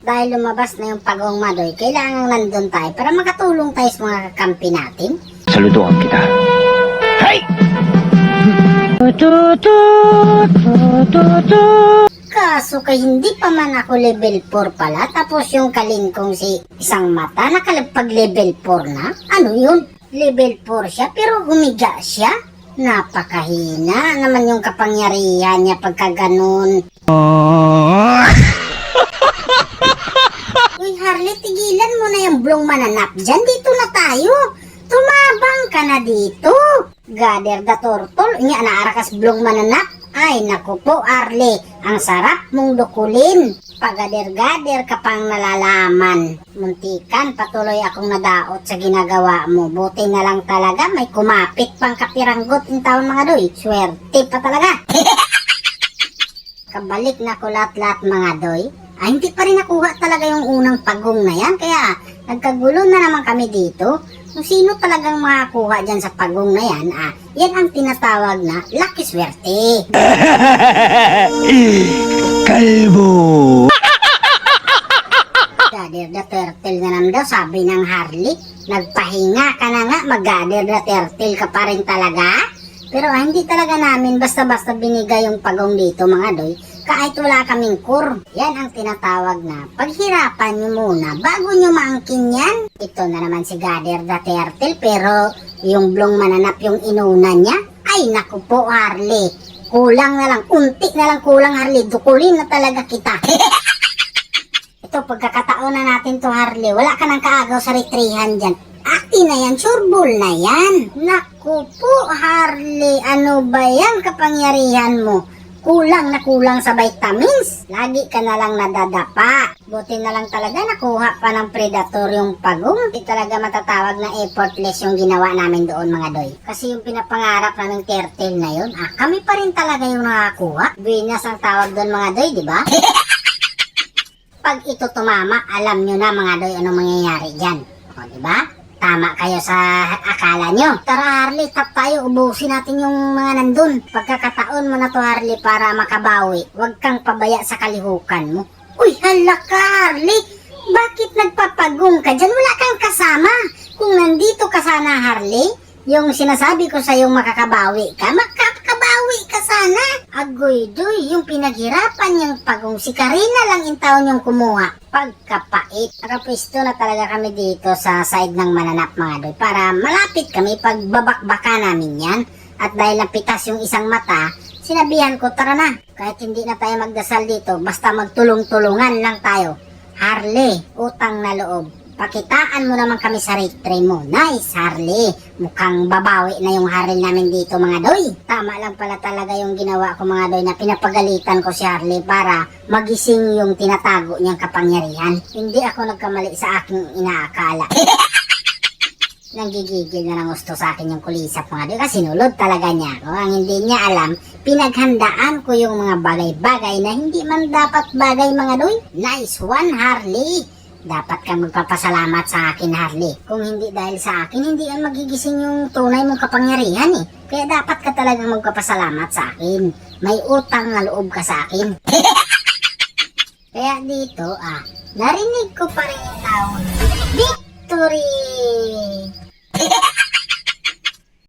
Dahil lumabas na yung pagong Madoy, kailangan nandun tayo para makatulong tayo sa mga kakampi natin. Saludoan kita. Hay! Kaso kay hindi pa man ako level 4 pala, tapos yung kalingkong si isang mata nakalagpag level 4 na. Ano yun? Level 4 siya pero humiga siya. Napakahina naman yung kapangyarihan niya pagka ganun. Uy Harley, tigilan mo na yung blong mananap dyan. Dito na tayo. Tumabang ka na dito. Gader the turtle. Nga naarakas blong mananap. Ay naku po Harley, ang sarap mong dukulin. Pagader-gader ka pang nalalaman. Muntikan, patuloy akong nadaot sa ginagawa mo. Buti na lang talaga may kumapit pang kapiranggot in taon mga doy. Swerte pa talaga. Kabalik na ko lahat-lahat mga doy. Ay, hindi pa rin nakuha talaga yung unang pagong na yan. Kaya nagkagulo na naman kami dito. Kung sino talagang makakuha dyan sa pagong na yan, yan ang tinatawag na lucky swerte. Kalbo! Gader the turtle na naman daw, sabi ng Harley. Nagpahinga ka na nga, mag-gader the turtle ka pa rin talaga. Pero hindi talaga namin basta-basta binigay yung pagong dito mga doy. Kahit wala kaming kur. Yan ang tinatawag na paghirapan nyo muna bago nyo maangkin yan. Ito na naman si Gader the Turtle pero yung blong mananap yung inuna niya. Ay naku po Harley. Kulang na lang, unti na lang kulang Harley. Dukulin na talaga kita. Ito pagkakataon na natin to Harley. Wala ka nang kaagaw sa retrihan dyan. Akin na yan, sureball na yan. Naku po Harley, ano ba yan kapangyarihan mo? Kulang na kulang sa vitamins. Lagi ka na lang nadadapa. Buti na lang talaga nakuha pa ng predator yung pagong. Hindi talaga matatawag na effortless yung ginawa namin doon mga doy. Kasi yung pinapangarap naming turtle na yun, kami pa rin talaga yung nakakuha. Venus ang tawag doon mga doy, di ba? Pag ito tumama, alam nyo na mga doy anong mangyayari dyan. O, di ba? Tama kayo sa akala nyo. Tara Harley, tap tayo, ubusin natin yung mga nandun. Pagkakataon mo na to Harley para makabawi. Huwag kang pabaya sa kalihukan mo. Uy, hala ka Harley! Bakit nagpapagong ka dyan? Wala kang kasama. Kung nandito ka sana Harley, yung sinasabi ko sa'yo makakabawi ka, makakabawi ka sana. Agoy-doy, yung pinaghirapan niyang pagong si Karina lang in taon yung kumuha. Pagkapait. Nakapwesto na talaga kami dito sa side ng mananap mga doy para malapit kami pagbabakbaka namin yan. At dahil napitas yung isang mata, sinabihan ko tara na. Kahit hindi na tayo magdasal dito, basta magtulong-tulungan lang tayo. Harley, utang na loob. Pakitaan mo naman kami sa rate tray mo. Nice, Harley. Mukhang babawi na yung Harley namin dito mga doy. Tama lang pala talaga yung ginawa ko mga doy na pinapagalitan ko si Harley para magising yung tinatago niyang kapangyarihan. Hindi ako nagkamali sa aking inaakala. Nanggigigil na ng gusto sa akin yung kulisap mga doy kasi nulod talaga niya ako. Ang hindi niya alam, pinaghandaan ko yung mga bagay-bagay na hindi man dapat bagay mga doy. Nice one, Harley. Dapat kang magpapasalamat sa akin, Harley. Kung hindi dahil sa akin, hindi ang magigising yung tunay mong kapangyarihan eh. Kaya dapat ka talagang magpapasalamat sa akin. May utang na loob ka sa akin. Kaya dito, narinig ko pa rin yung tawag. Victory!